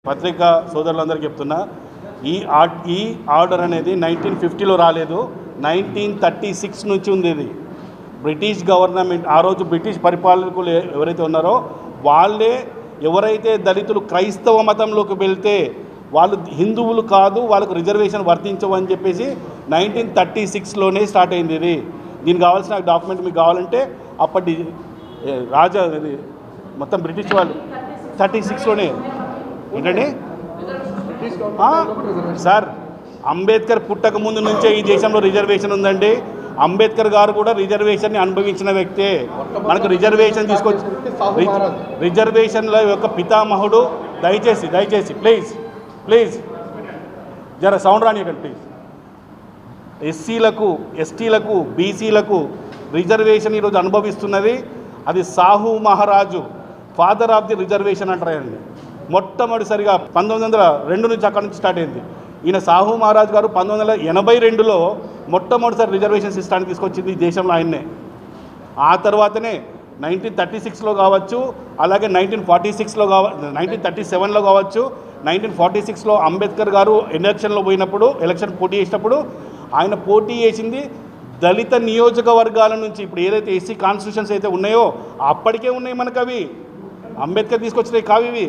పత్రికా సోదరులందరికీ చెప్తున్నా, ఈ ఆర్డర్ అనేది 1950లో రాలేదు, 1936 నుంచి ఉంది. ఇది బ్రిటిష్ గవర్నమెంట్, ఆ రోజు బ్రిటిష్ పరిపాలకులు ఎవరైతే ఉన్నారో వాళ్ళే ఎవరైతే దళితులు క్రైస్తవ మతంలోకి వెళ్తే వాళ్ళు హిందువులు కాదు, వాళ్ళకు రిజర్వేషన్ వర్తించవని చెప్పేసి 1936లోనే స్టార్ట్ అయింది. ఇది దీనికి కావాల్సిన డాక్యుమెంట్ మీకు కావాలంటే అప్పటి రాజా ఇది మొత్తం బ్రిటిష్ వాళ్ళు 36లోనే ఏంటండి సార్, అంబేద్కర్ పుట్టక ముందు నుంచే ఈ దేశంలో రిజర్వేషన్ ఉందండి. అంబేద్కర్ గారు కూడా రిజర్వేషన్ని అనుభవించిన వ్యక్తే. మనకు రిజర్వేషన్ తీసుకొచ్చి రిజర్వేషన్ల యొక్క పితామహుడు. దయచేసి ప్లీజ్ జర సౌండ్ రానియకండి ప్లీజ్. ఎస్సీలకు, ఎస్టీలకు, బీసీలకు రిజర్వేషన్ ఈరోజు అనుభవిస్తున్నది అది సాహు మహారాజు, ఫాదర్ ఆఫ్ ది రిజర్వేషన్ అంటారండి. మొట్టమొదటిసారిగా 1902 నుంచి అక్కడి నుంచి స్టార్ట్ అయింది. ఈయన సాహు మహారాజ్ గారు 1982లో మొట్టమొదటిసారి రిజర్వేషన్ సిస్టాన్ని తీసుకొచ్చింది ఈ దేశంలో ఆయన్నే. ఆ తర్వాతనే 1936లో కావచ్చు, అలాగే 1946లో 1937లో కావచ్చు, 1946లో అంబేద్కర్ గారు ఎలక్షన్ పోటీ చేసినప్పుడు ఆయన పోటీ చేసింది దళిత నియోజకవర్గాల నుంచి. ఇప్పుడు ఏదైతే ఎస్సీ కాన్స్టిట్యూషన్స్ అయితే ఉన్నాయో అప్పటికే ఉన్నాయి మనకు. అవి అంబేద్కర్ తీసుకొచ్చినవి కావు ఇవి.